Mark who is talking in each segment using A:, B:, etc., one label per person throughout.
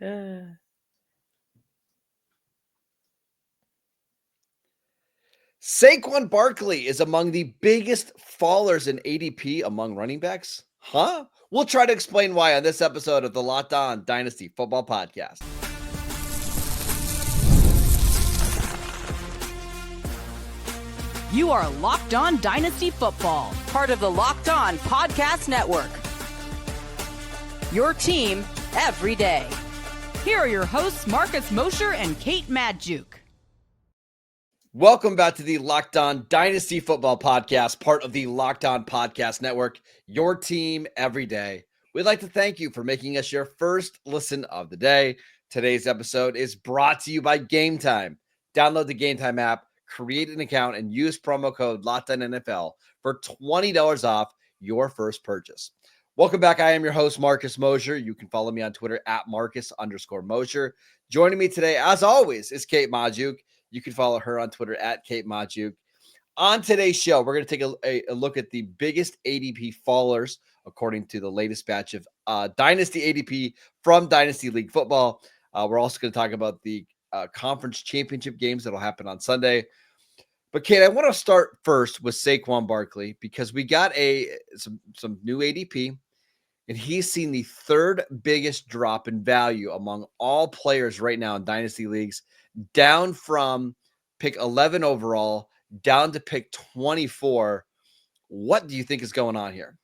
A: Saquon Barkley is among the biggest fallers in ADP among running backs? Huh? We'll try to explain why on this episode of the Locked On Dynasty Football Podcast.
B: You are Locked On Dynasty Football, part of the Locked On Podcast Network. Your team every day. Here are your hosts, Marcus Mosher and Kate Madjuk.
A: Welcome back to the Locked On Dynasty Football Podcast, part of the Locked On Podcast Network, your team every day. We'd like to thank you for making us your first listen of the day. Today's episode is brought to you by Gametime. Download the Gametime app, create an account, and use promo code LOCKEDONNFL for $20 off your first purchase. Welcome back. I am your host, Marcus Mosher. You can follow me on Twitter at Marcus_Mosher. Joining me today, as always, is Kate Madjuk. You can follow her on Twitter at Kate Madjuk. On today's show, we're going to take a look at the biggest ADP fallers, according to the latest batch of Dynasty ADP from Dynasty League Football. We're also going to talk about the conference championship games that will happen on Sunday. But Kate, I want to start first with Saquon Barkley because we got some new ADP, and he's seen the third biggest drop in value among all players right now in Dynasty leagues, down from pick 11 overall down to pick 24. What do you think is going on here?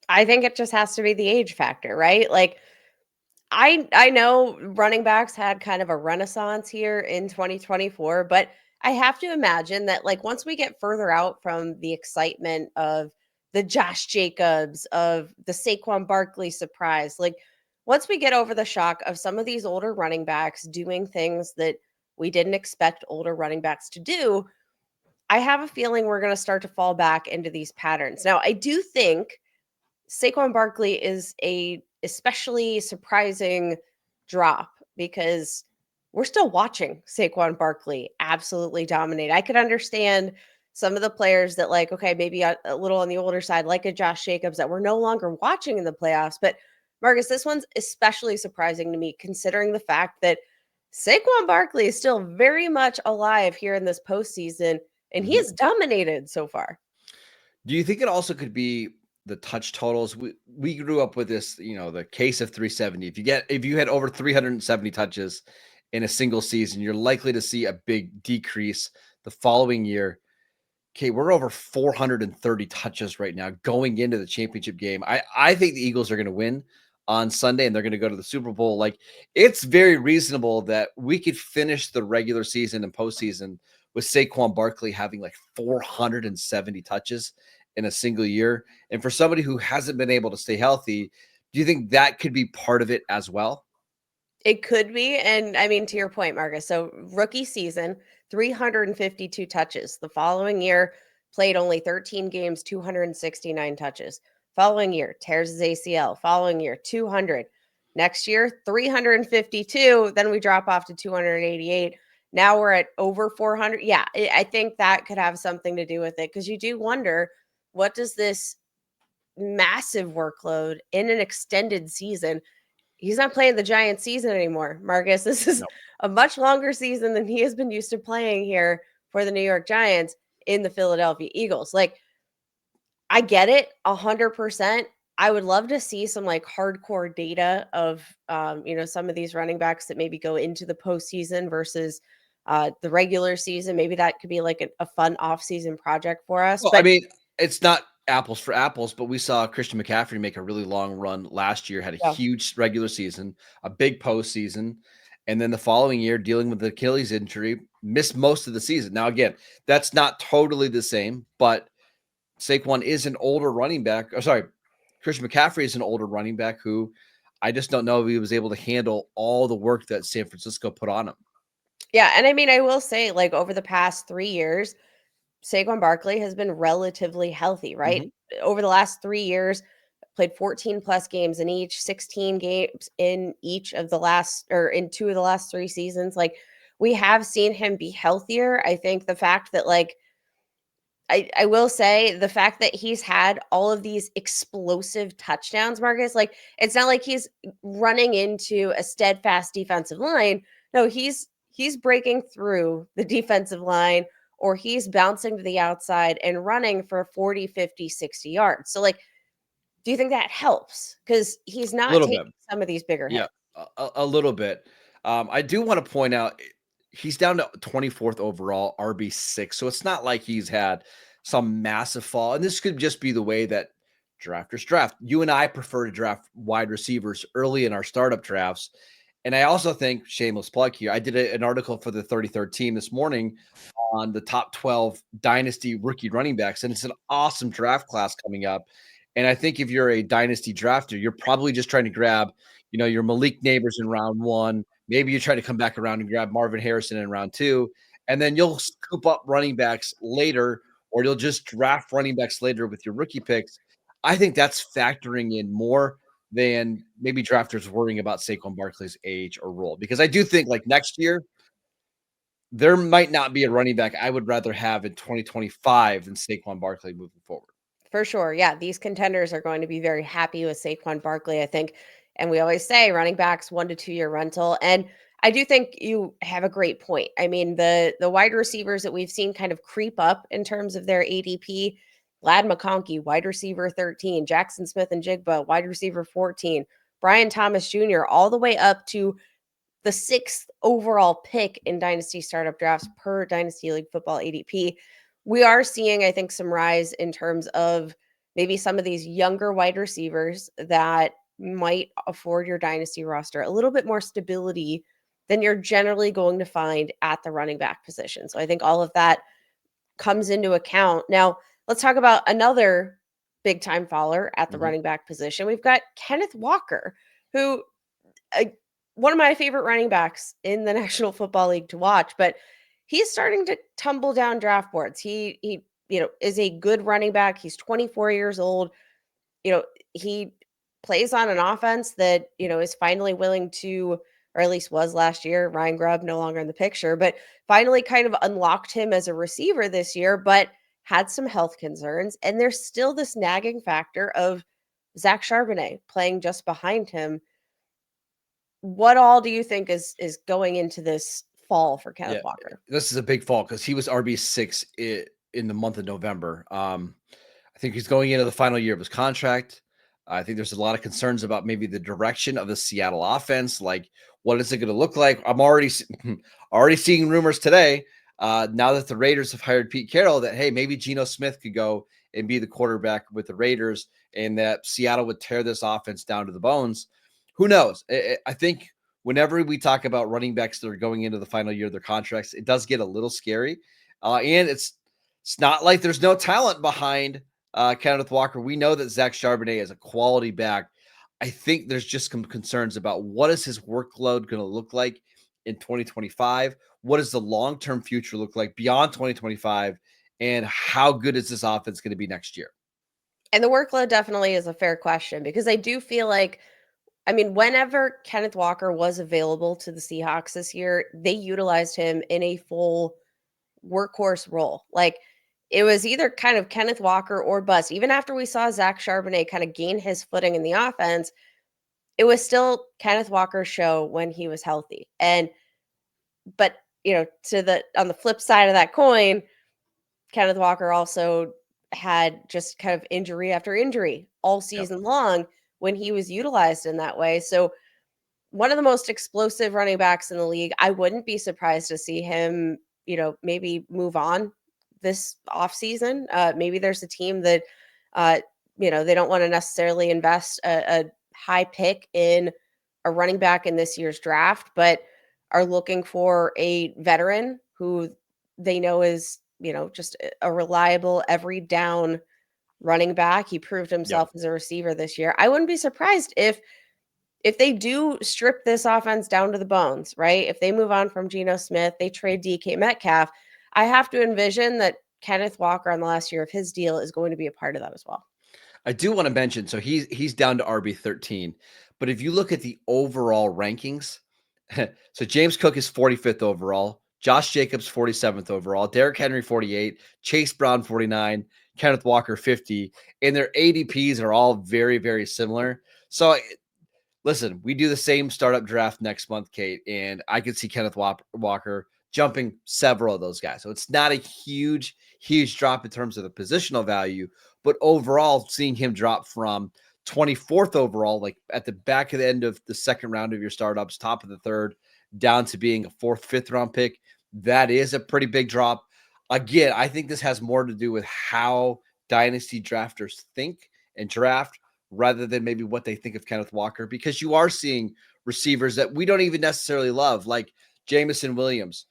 C: I think it just has to be the age factor, right? Like, I know running backs had kind of a renaissance here in 2024, but I have to imagine that, like, once we get further out from the excitement of the Josh Jacobs, of the Saquon Barkley surprise, like, once we get over the shock of some of these older running backs doing things that we didn't expect older running backs to do, I have a feeling we're going to start to fall back into these patterns. Now, I do think Saquon Barkley is a especially surprising drop because we're still watching Saquon Barkley absolutely dominate. I could understand some of the players that, like, okay, maybe a little on the older side, like a Josh Jacobs, that we're no longer watching in the playoffs. But Marcus, this one's especially surprising to me, considering the fact that Saquon Barkley is still very much alive here in this postseason, and he has dominated so far.
A: Do you think it also could be the touch totals? We grew up with this, the case of 370. If you had over 370 touches in a single season, you're likely to see a big decrease the following year. Okay, we're over 430 touches right now going into the championship game. I think the Eagles are going to win on Sunday and they're going to go to the Super Bowl. Like, it's very reasonable that we could finish the regular season and postseason with Saquon Barkley having like 470 touches in a single year. And for somebody who hasn't been able to stay healthy, do you think that could be part of it as well?
C: It could be. And I mean, to your point, Marcus, so rookie season, 352 touches. The following year, played only 13 games, 269 touches. Following year, tears his ACL. Following year, 200. Next year, 352. Then we drop off to 288. Now we're at over 400. Yeah, I think that could have something to do with it, because you do wonder, what does this massive workload in an extended season? He's not playing the Giants season anymore, Marcus. This is a much longer season than he has been used to playing here for the New York Giants in the Philadelphia Eagles. Like, I get it 100%. I would love to see some like hardcore data of, some of these running backs that maybe go into the postseason versus the regular season. Maybe that could be like a fun off-season project for us.
A: Well, but I mean, it's not apples for apples, but we saw Christian McCaffrey make a really long run last year, had a huge regular season, a big postseason, and then the following year, dealing with the Achilles injury, missed most of the season. Now, again, that's not totally the same, but Saquon is an older running back. Christian McCaffrey is an older running back who I just don't know if he was able to handle all the work that San Francisco put on him.
C: Yeah, and I mean, I will say, like, over the past 3 years, Saquon Barkley has been relatively healthy, right? Over the last 3 years, played 14 plus games in each, 16 games in each of the last, or in 2 of the last 3 seasons. Like, we have seen him be healthier. I think the fact that, like, I will say the fact that he's had all of these explosive touchdowns, Marcus, like it's not like he's running into a steadfast defensive line. No, he's breaking through the defensive line, or he's bouncing to the outside and running for 40, 50, 60 yards. So like, do you think that helps? Because he's
A: A
C: not
A: little bit.
C: taking some of these bigger
A: Yeah,
C: hits.
A: a little bit. I do want to point out he's down to 24th overall, RB6. So it's not like he's had some massive fall. And this could just be the way that drafters draft. You and I prefer to draft wide receivers early in our startup drafts. And I also think, shameless plug here, I did an article for the 33rd team this morning on the top 12 dynasty rookie running backs. And it's an awesome draft class coming up. And I think if you're a dynasty drafter, you're probably just trying to grab, your Malik Neighbors in round 1. Maybe you try to come back around and grab Marvin Harrison in round 2. And then you'll scoop up running backs later, or you'll just draft running backs later with your rookie picks. I think that's factoring in more than maybe drafters worrying about Saquon Barkley's age or role. Because I do think like next year, there might not be a running back I would rather have in 2025 than Saquon Barkley moving forward.
C: For sure. Yeah. These contenders are going to be very happy with Saquon Barkley, I think. And we always say running backs 1 to 2 year rental. And I do think you have a great point. I mean, the wide receivers that we've seen kind of creep up in terms of their ADP, Lad McConkey, wide receiver 13, Jackson Smith and Jigba, wide receiver 14, Brian Thomas Jr., all the way up to the 6th overall pick in dynasty startup drafts per Dynasty League Football ADP. We are seeing, I think, some rise in terms of maybe some of these younger wide receivers that might afford your dynasty roster a little bit more stability than you're generally going to find at the running back position. So I think all of that comes into account. Now, let's talk about another big time faller at the running back position. We've got Kenneth Walker, who one of my favorite running backs in the National Football League to watch, but he's starting to tumble down draft boards. He is a good running back. He's 24 years old. He plays on an offense that, is finally willing to, or at least was last year. Ryan Grubb no longer in the picture, but finally kind of unlocked him as a receiver this year, but had some health concerns. And there's still this nagging factor of Zach Charbonnet playing just behind him. What all do you think is going into this fall for Kenneth Walker?
A: This is a big fall because he was RB6 in the month of November. I think he's going into the final year of his contract. I think there's a lot of concerns about maybe the direction of the Seattle offense. Like, what is it going to look like? I'm already seeing rumors today, now that the Raiders have hired Pete Carroll, that, hey, maybe Geno Smith could go and be the quarterback with the Raiders, and that Seattle would tear this offense down to the bones. Who knows? I think whenever we talk about running backs that are going into the final year of their contracts, it does get a little scary. And it's not like there's no talent behind Kenneth Walker. We know that Zach Charbonnet is a quality back. I think there's just some concerns about what is his workload going to look like in 2025? What does the long-term future look like beyond 2025? And how good is this offense going to be next year?
C: And the workload definitely is a fair question, because I do feel like, whenever Kenneth Walker was available to the Seahawks this year, they utilized him in a full workhorse role. Like, it was either kind of Kenneth Walker or bust. Even after we saw Zach Charbonnet kind of gain his footing in the offense, it was still Kenneth Walker's show when he was healthy. But on the flip side of that coin, Kenneth Walker also had just kind of injury after injury all season long when he was utilized in that way. So one of the most explosive running backs in the league, I wouldn't be surprised to see him, maybe move on this offseason. Maybe there's a team that, they don't want to necessarily invest a high pick in a running back in this year's draft, but are looking for a veteran who they know is, just a reliable every down running back. He proved himself as a receiver this year. I wouldn't be surprised if they do strip this offense down to the bones, right? If they move on from Geno Smith, they trade DK Metcalf, I have to envision that Kenneth Walker on the last year of his deal is going to be a part of that as well.
A: I do want to mention, so he's down to RB13, but if you look at the overall rankings, so James Cook is 45th overall, Josh Jacobs 47th overall, Derrick Henry 48, Chase Brown 49, Kenneth Walker 50, and their ADPs are all very, very similar. So listen, we do the same startup draft next month, Kate, and I could see Kenneth Walker jumping several of those guys. So it's not a huge, huge drop in terms of the positional value, but overall, seeing him drop from 24th overall, like at the back of the end of the second round of your startups, top of the third, down to being a fourth, fifth round pick, that is a pretty big drop. Again, I think this has more to do with how dynasty drafters think and draft rather than maybe what they think of Kenneth Walker, because you are seeing receivers that we don't even necessarily love, like Jameson Williams,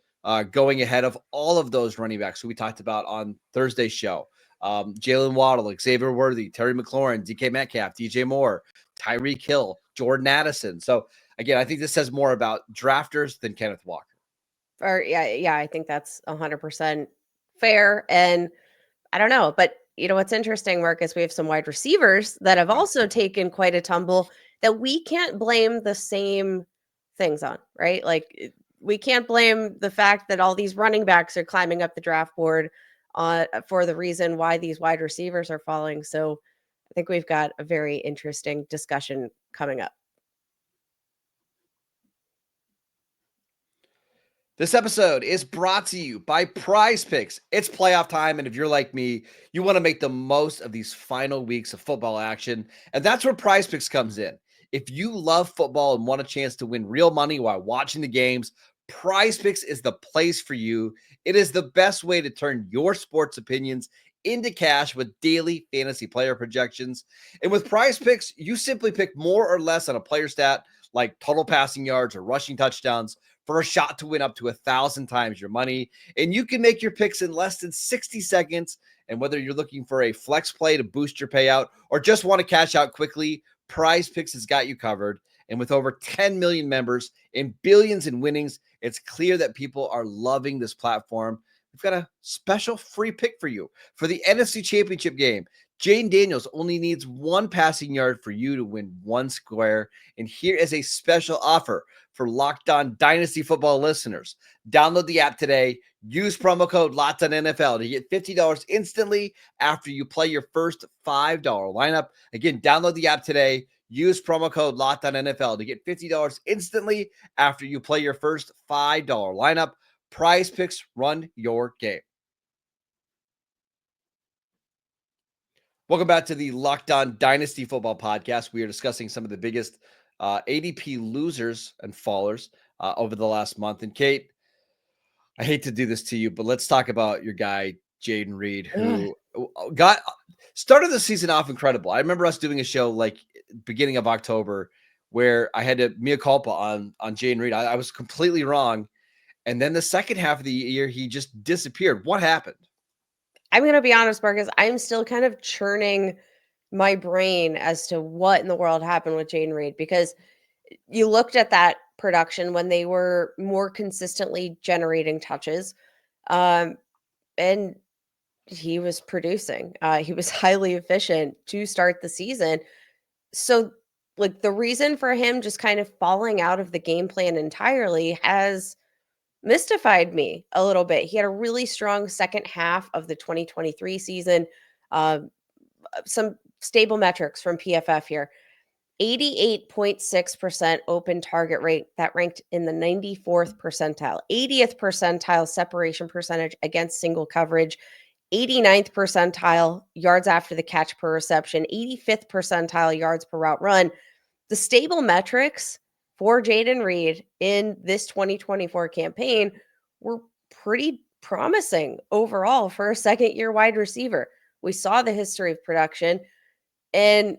A: going ahead of all of those running backs who we talked about on Thursday's show. Jalen Waddle, Xavier Worthy, Terry McLaurin, DK Metcalf, DJ Moore, Tyreek Hill, Jordan Addison. So again, I think this says more about drafters than Kenneth Walker.
C: Yeah, I think that's 100% fair. And I don't know, but what's interesting, Marcus, we have some wide receivers that have also taken quite a tumble that we can't blame the same things on, right? Like we can't blame the fact that all these running backs are climbing up the draft board for the reason why these wide receivers are falling. So I think we've got a very interesting discussion coming up.
A: This episode is brought to you by PrizePicks. It's playoff time, and if you're like me, you want to make the most of these final weeks of football action, and that's where PrizePicks comes in. If you love football and want a chance to win real money while watching the games, PrizePicks is the place for you. It is the best way to turn your sports opinions into cash with daily fantasy player projections. And with PrizePicks, you simply pick more or less on a player stat like total passing yards or rushing touchdowns for a shot to win up to 1,000 times your money. And you can make your picks in less than 60 seconds. And whether you're looking for a flex play to boost your payout or just want to cash out quickly, PrizePicks has got you covered. And with over 10 million members and billions in winnings, it's clear that people are loving this platform. We've got a special free pick for you for the NFC Championship game. Jayden Daniels only needs one passing yard for you to win one square. And here is a special offer for Locked On Dynasty Football listeners. Download the app today. Use promo code LOCKEDONNFL to get $50 instantly after you play your first $5 lineup. Again, download the app today. Use promo code LOCKEDONNFL to get $50 instantly after you play your first $5 lineup. PrizePicks, run your game. Welcome back to the Locked On Dynasty Football Podcast. We are discussing some of the biggest ADP losers and fallers over the last month. And Kate, I hate to do this to you, but let's talk about your guy, Jayden Reed, who started the season off incredible. I remember us doing a show like beginning of October where I had to mea culpa on Jayden Reed. I was completely wrong. And then the second half of the year, he just disappeared. What happened?
C: I'm going to be honest, Marcus. I'm still kind of churning my brain as to what in the world happened with Jayden Reed, because you looked at that production when they were more consistently generating touches, and he was producing. He was highly efficient to start the season. So, like, the reason for him just kind of falling out of the game plan entirely has mystified me a little bit. He had a really strong second half of the 2023 season. Some stable metrics from PFF here. 88.6% open target rate. That ranked in the 94th percentile. 80th percentile separation percentage against single coverage. 89th percentile yards after the catch per reception. 85th percentile yards per route run. The stable metrics for Jayden Reed in this 2024 campaign were pretty promising overall for a second-year wide receiver. We saw the history of production, and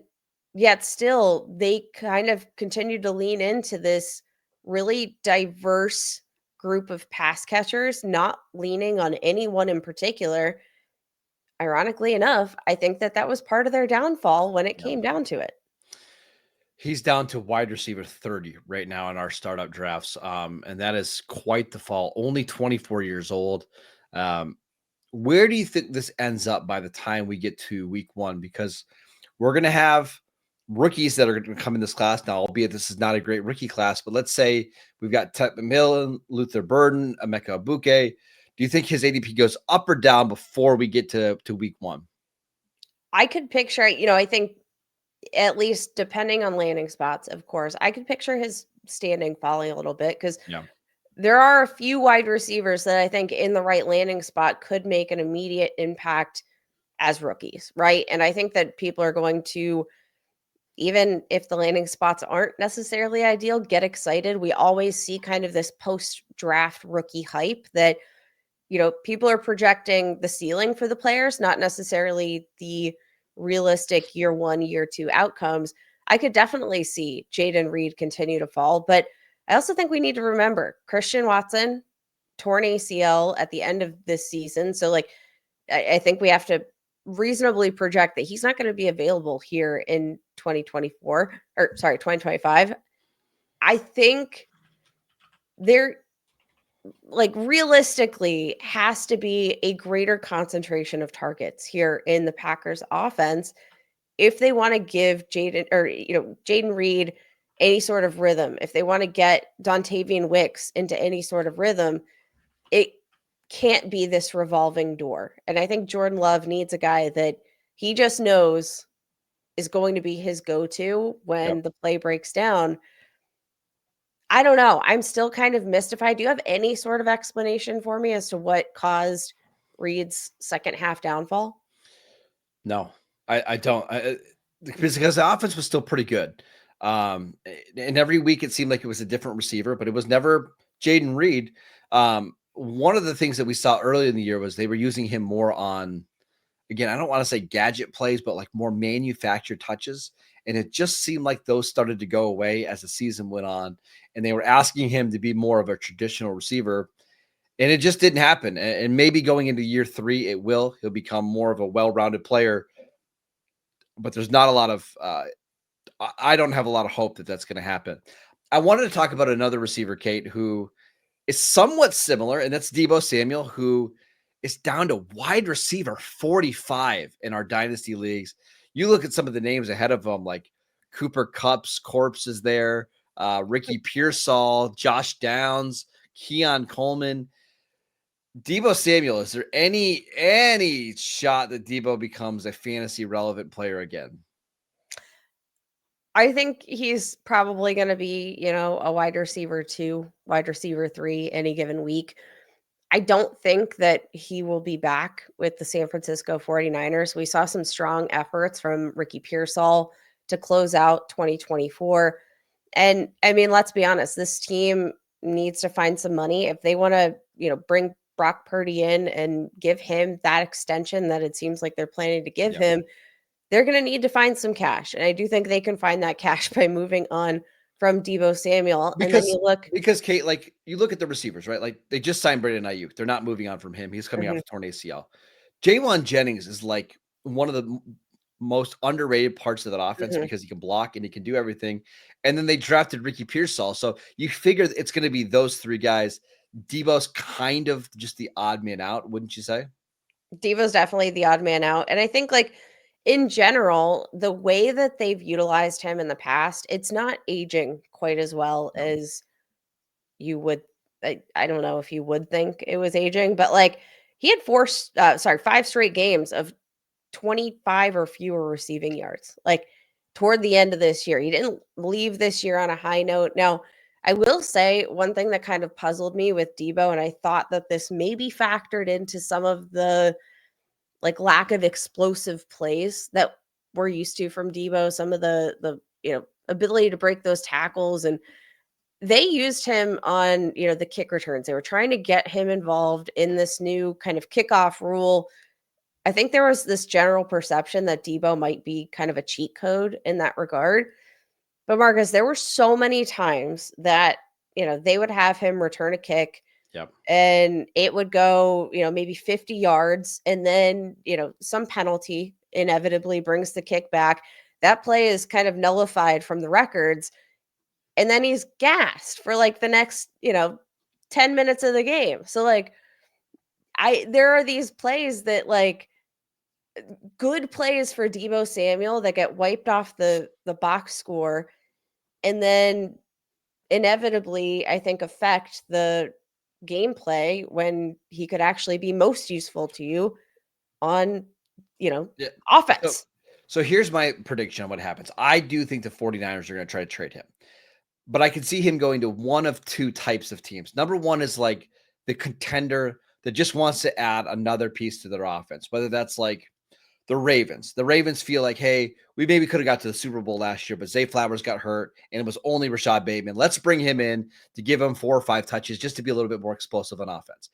C: yet still they kind of continued to lean into this really diverse group of pass catchers, not leaning on anyone in particular. Ironically enough, I think that was part of their downfall when it came down to it.
A: He's down to wide receiver 30 right now in our startup drafts. And that is quite the fall. Only 24 years old. Where do you think this ends up by the time we get to week one? Because we're going to have rookies that are going to come in this class now, albeit this is not a great rookie class, but let's say we've got Tet McMillan, Luther Burden, Emeka Abuke. Do you think his ADP goes up or down before we get to week 1?
C: I could picture, I think at least depending on landing spots, of course, I could picture his standing falling a little bit because there are a few wide receivers that I think in the right landing spot could make an immediate impact as rookies, right? And I think that people are going to, even if the landing spots aren't necessarily ideal, get excited. We always see kind of this post-draft rookie hype that, people are projecting the ceiling for the players, not necessarily the realistic year 1, year 2 outcomes. I could definitely see Jayden Reed continue to fall, but I also think we need to remember Christian Watson torn ACL at the end of this season. So like, I think we have to reasonably project that he's not going to be available here in 2025. I think there, like, realistically has to be a greater concentration of targets here in the Packers offense if they want to give Jayden Reed any sort of rhythm. If they want to get Dontavian Wicks into any sort of rhythm, it can't be this revolving door. And I think Jordan Love needs a guy that he just knows is going to be his go-to when the play breaks down. I don't know. I'm still kind of mystified. Do you have any sort of explanation for me as to what caused Reed's second half downfall?
A: No, I don't. Because the offense was still pretty good. And every week it seemed like it was a different receiver, but it was never Jayden Reed. One of the things that we saw early in the year was they were using him more on, again, I don't want to say gadget plays, but like more manufactured touches. And it just seemed like those started to go away as the season went on. And they were asking him to be more of a traditional receiver. And it just didn't happen. And maybe going into year 3, it will. He'll become more of a well-rounded player. But there's not a lot of, I don't have a lot of hope that that's going to happen. I wanted to talk about another receiver, Kate, who is somewhat similar, and that's Deebo Samuel, who is down to wide receiver 45 in our dynasty leagues. You look at some of the names ahead of him, like Cooper Kupp's corpse is there, Ricky Pearsall, Josh Downs, Keon Coleman. Deebo Samuel, is there any shot that Deebo becomes a fantasy relevant player again?
C: I think he's probably going to be, a wide receiver 2, wide receiver 3 any given week. I don't think that he will be back with the San Francisco 49ers. We saw some strong efforts from Ricky Pearsall to close out 2024. And I mean, let's be honest, this team needs to find some money if they want to, bring Brock Purdy in and give him that extension that it seems like they're planning to give him. They're going to need to find some cash. And I do think they can find that cash by moving on from Deebo Samuel. And then
A: because Kate, like you look at the receivers, right? Like they just signed Brandon Ayuk. They're not moving on from him. He's coming off a torn ACL. Jaywan Jennings is like one of the most underrated parts of that offense because he can block and he can do everything. And then they drafted Ricky Pearsall. So you figure it's going to be those 3 guys. Deebo's kind of just the odd man out, wouldn't you say?
C: Deebo's definitely the odd man out. And I think, like, in general, the way that they've utilized him in the past, it's not aging quite as well as you would. I don't know if you would think it was aging, but like he had 5 straight games of 25 or fewer receiving yards. Like toward the end of this year, he didn't leave this year on a high note. Now, I will say one thing that kind of puzzled me with Deebo, and I thought that this maybe factored into some of the like lack of explosive plays that we're used to from Deebo, some of the ability to break those tackles, and they used him on the kick returns. They were trying to get him involved in this new kind of kickoff rule. I think there was this general perception that Deebo might be kind of a cheat code in that regard. But Marcus, there were so many times that they would have him return a kick.
A: Yep.
C: And it would go, maybe 50 yards. And then, some penalty inevitably brings the kick back. That play is kind of nullified from the records. And then he's gassed for like the next, 10 minutes of the game. So like, there are these plays that like good plays for Deebo Samuel that get wiped off the box score, and then inevitably, I think, affect the gameplay when he could actually be most useful to you on,
A: Yeah. So,
C: offense.
A: so here's my prediction on what happens. I do think the 49ers are going to try to trade him, but I can see him going to one of two types of teams. Number one is like the contender that just wants to add another piece to their offense, whether that's like the Ravens. The Ravens feel like, hey, we maybe could have got to the Super Bowl last year, but Zay Flowers got hurt and it was only Rashad Bateman. Let's bring him in to give him 4 or 5 touches just to be a little bit more explosive on offense.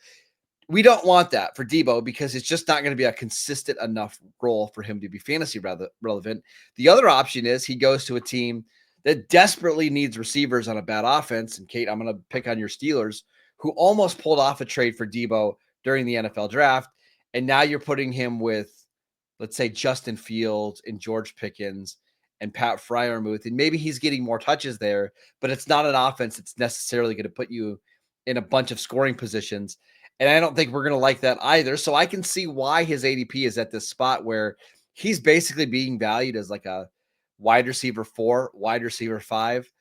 A: We don't want that for Deebo because it's just not going to be a consistent enough role for him to be fantasy relevant. The other option is he goes to a team that desperately needs receivers on a bad offense. And Kate, I'm going to pick on your Steelers, who almost pulled off a trade for Deebo during the NFL draft. And now you're putting him with, let's say, Justin Fields and George Pickens and Pat Freiermuth. And maybe he's getting more touches there, but it's not an offense that's necessarily going to put you in a bunch of scoring positions. And I don't think we're going to like that either. So I can see why his ADP is at this spot where he's basically being valued as like a wide receiver 4, wide receiver 5.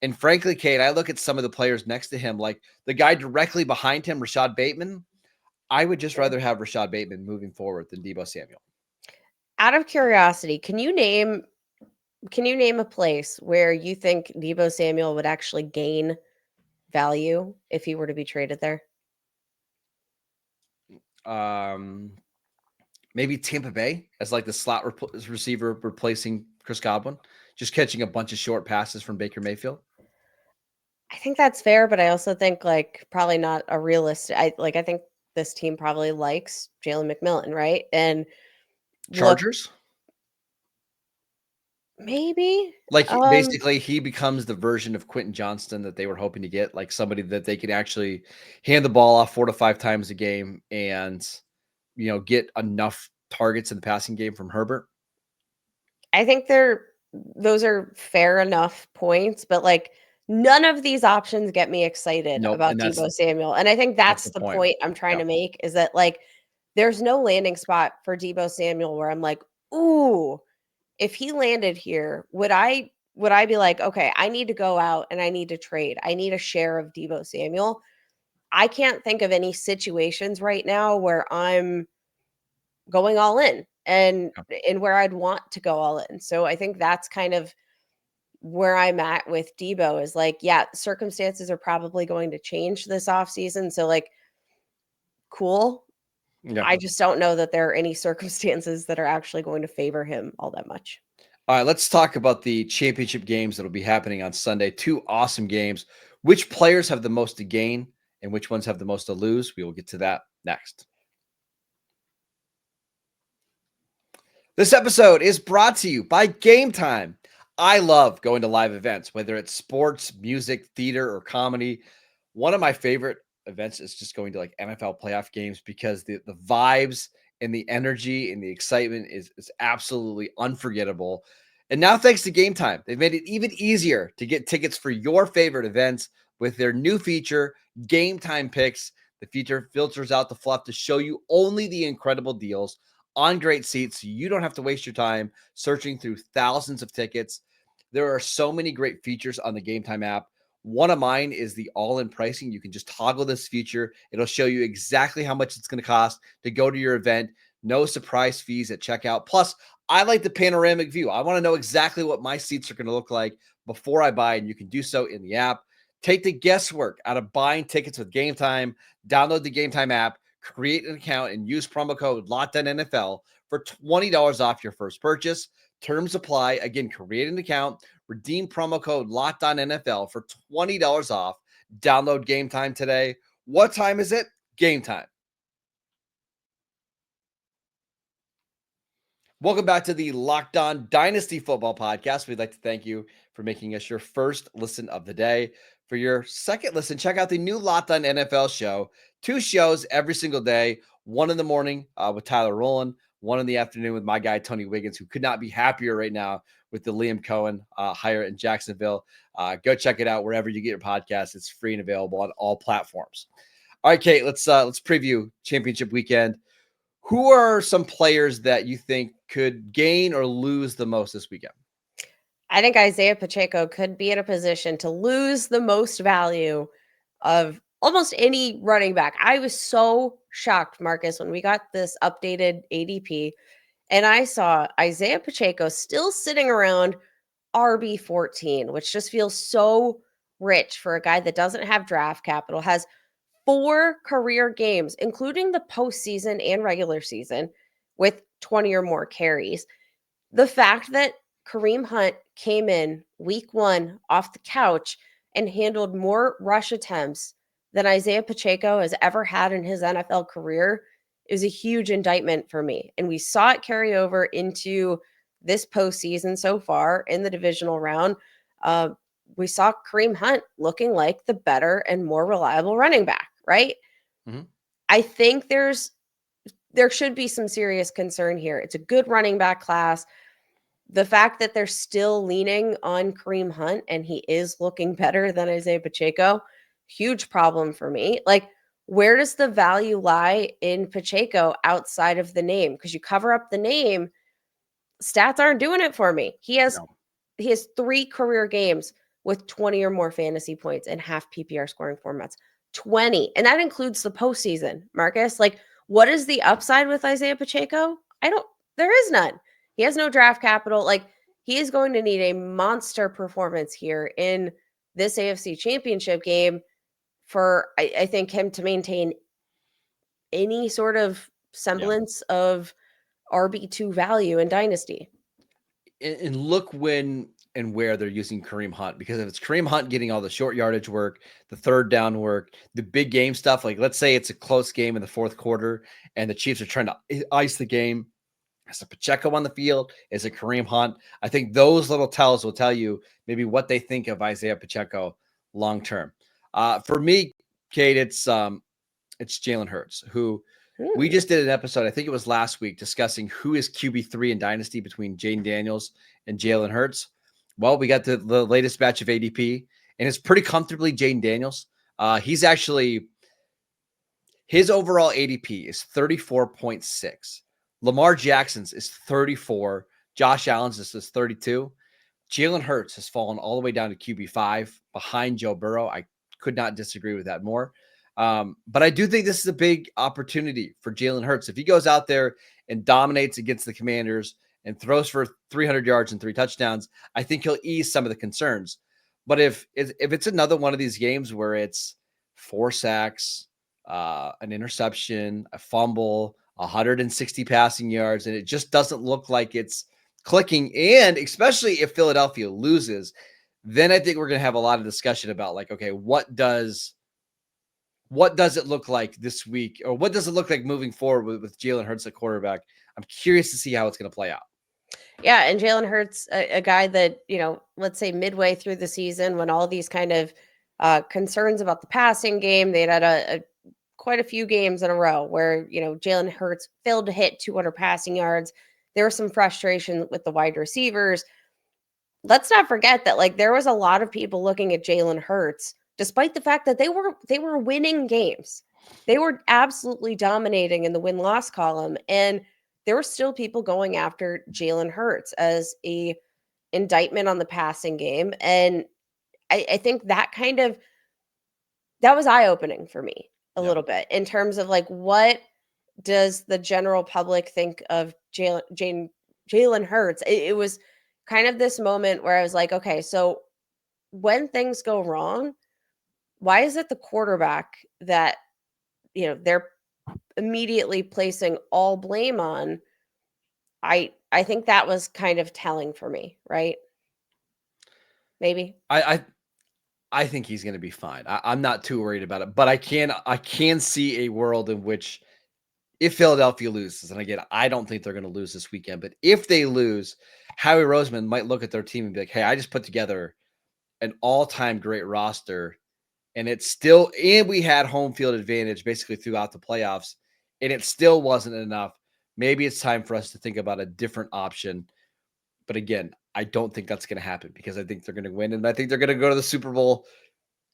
A: And frankly, Kate, I look at some of the players next to him, like the guy directly behind him, Rashad Bateman. I would just rather have Rashad Bateman moving forward than Deebo Samuel.
C: Out of curiosity, can you name a place where you think Deebo Samuel would actually gain value if he were to be traded there?
A: Maybe Tampa Bay as like the slot receiver replacing Chris Godwin, just catching a bunch of short passes from Baker Mayfield.
C: I think that's fair, but I also think like probably not a realistic. I think this team probably likes Jalen McMillan, right? And
A: Chargers,
C: maybe
A: like basically he becomes the version of Quentin Johnston that they were hoping to get, like somebody that they could actually hand the ball off 4 to 5 times a game and get enough targets in the passing game from Herbert.
C: I think those are fair enough points, but like none of these options get me excited about Deebo Samuel. And I think that's the point I'm trying to make is that like there's no landing spot for Deebo Samuel where I'm like, ooh, if he landed here, would I be like, okay, I need to go out and I need to trade. I need a share of Deebo Samuel. I can't think of any situations right now where I'm going all in and where I'd want to go all in. So I think that's kind of where I'm at with Deebo is like, yeah, circumstances are probably going to change this offseason. So like, cool.
A: Yeah.
C: I just don't know that there are any circumstances that are actually going to favor him all that much.
A: All right, let's talk about the championship games that will be happening on Sunday. 2 awesome games. Which players have the most to gain and which ones have the most to lose? We will get to that next. This episode is brought to you by Gametime. I love going to live events, whether it's sports, music, theater, or comedy. One of my favorite events is just going to like NFL playoff games because the vibes and the energy and the excitement is absolutely unforgettable. And now, thanks to Gametime, they've made it even easier to get tickets for your favorite events with their new feature, Gametime Picks. The feature filters out the fluff to show you only the incredible deals on great seats, so you don't have to waste your time searching through thousands of tickets. There are so many great features on the Gametime app. One of mine is the all-in pricing. You can just toggle this feature. It'll show you exactly how much it's going to cost to go to your event. No surprise fees at checkout. Plus, I like the panoramic view. I want to know exactly what my seats are going to look like before I buy, and you can do so in the app. Take the guesswork out of buying tickets with Gametime. Download the Gametime app, create an account, and use promo code LOCKEDONNFL for $20 off your first purchase. Terms apply. Again, create an account, redeem promo code LOCKEDONNFL for $20 off. Download Gametime today. What time is it? Gametime. Welcome back to the Locked On Dynasty Football Podcast. We'd like to thank you for making us your first listen of the day. For your second listen, check out the new Locked On NFL show. 2 shows every single day. 1 in the morning with Tyler Rowland. 1 in the afternoon with my guy, Tony Wiggins, who could not be happier right now with the Liam Cohen hire in Jacksonville. Go check it out wherever you get your podcast. It's free and available on all platforms. All right, Kate, let's preview championship weekend. Who are some players that you think could gain or lose the most this weekend?
C: I think Isaiah Pacheco could be in a position to lose the most value of almost any running back. I was so shocked, Marcus, when we got this updated ADP and I saw Isaiah Pacheco still sitting around RB 14, which just feels so rich for a guy that doesn't have draft capital, has 4 career games, including the postseason and regular season, with 20 or more carries. The fact that Kareem Hunt came in week 1 off the couch and handled more rush attempts than Isaiah Pacheco has ever had in his NFL career is a huge indictment for me. And we saw it carry over into this postseason so far in the divisional round. We saw Kareem Hunt looking like the better and more reliable running back, right?
A: Mm-hmm.
C: I think there should be some serious concern here. It's a good running back class. The fact that they're still leaning on Kareem Hunt and he is looking better than Isaiah Pacheco, huge problem for me. Like, where does the value lie in Pacheco outside of the name? Because you cover up the name, stats aren't doing it for me. He has 3 career games with 20 or more fantasy points in half PPR scoring formats. 20. And that includes the postseason, Marcus. Like, what is the upside with Isaiah Pacheco? There is none. He has no draft capital. Like, he is going to need a monster performance here in this AFC championship game for, I think, him to maintain any sort of semblance of RB2 value in Dynasty.
A: And look when and where they're using Kareem Hunt, because if it's Kareem Hunt getting all the short yardage work, the third down work, the big game stuff, like let's say it's a close game in the fourth quarter and the Chiefs are trying to ice the game. Is it Pacheco on the field? Is it Kareem Hunt? I think those little tells will tell you maybe what they think of Isaiah Pacheco long term. For me, Kate, it's Jalen Hurts, who we just did an episode, I think it was last week, discussing who is QB3 in Dynasty between Jayden Daniels and Jalen Hurts. Well, we got the latest batch of ADP, and it's pretty comfortably Jayden Daniels. He's actually, his overall ADP is 34.6. Lamar Jackson's is 34. Josh Allen's is 32. Jalen Hurts has fallen all the way down to QB5 behind Joe Burrow. I could not disagree with that more. But I do think this is a big opportunity for Jalen Hurts. If he goes out there and dominates against the Commanders and throws for 300 yards and 3 touchdowns, I think he'll ease some of the concerns. But if it's another one of these games where it's 4 sacks, an interception, a fumble, 160 passing yards, and it just doesn't look like it's clicking, and especially if Philadelphia loses, then I think we're going to have a lot of discussion about, like, okay, what does it look like this week, or what does it look like moving forward with Jalen Hurts at quarterback? I'm curious to see how it's going to play out.
C: Yeah, and Jalen Hurts, a guy that, let's say midway through the season, when all these kind of concerns about the passing game, they'd had quite a few games in a row where, Jalen Hurts failed to hit 200 passing yards. There was some frustration with the wide receivers. Let's not forget that, like, there was a lot of people looking at Jalen Hurts, despite the fact that they were winning games. They were absolutely dominating in the win-loss column, and there were still people going after Jalen Hurts as a indictment on the passing game. And I think that was eye-opening for me a little bit in terms of, like, what does the general public think of Jalen Hurts? It was kind of this moment where I was like, okay, so when things go wrong, why is it the quarterback that, they're immediately placing all blame on? I think that was kind of telling for me, right? Maybe.
A: I think he's going to be fine. I'm not too worried about it, but I can see a world in which if Philadelphia loses, and again, I don't think they're going to lose this weekend, but if they lose, Howie Roseman might look at their team and be like, hey, I just put together an all-time great roster, and we had home field advantage basically throughout the playoffs, and it still wasn't enough. Maybe it's time for us to think about a different option. But again, I don't think that's going to happen, because I think they're going to win, and I think they're going to go to the Super Bowl,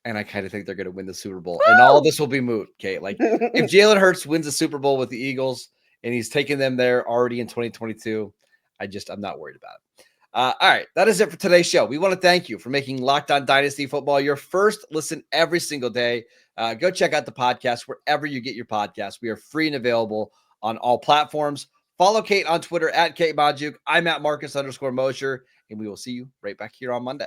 A: and I kind of think they're going to win the Super Bowl. Woo! And all this will be moot, Kate. Like, if Jalen Hurts wins the Super Bowl with the Eagles and he's taken them there already in 2022. I'm not worried about it. All right, that is it for today's show. We want to thank you for making Locked On Dynasty Football your first listen every single day. Go check out the podcast wherever you get your podcasts. We are free and available on all platforms. Follow Kate on Twitter at Kate Majuk. I'm at Marcus _Mosher, and we will see you right back here on Monday.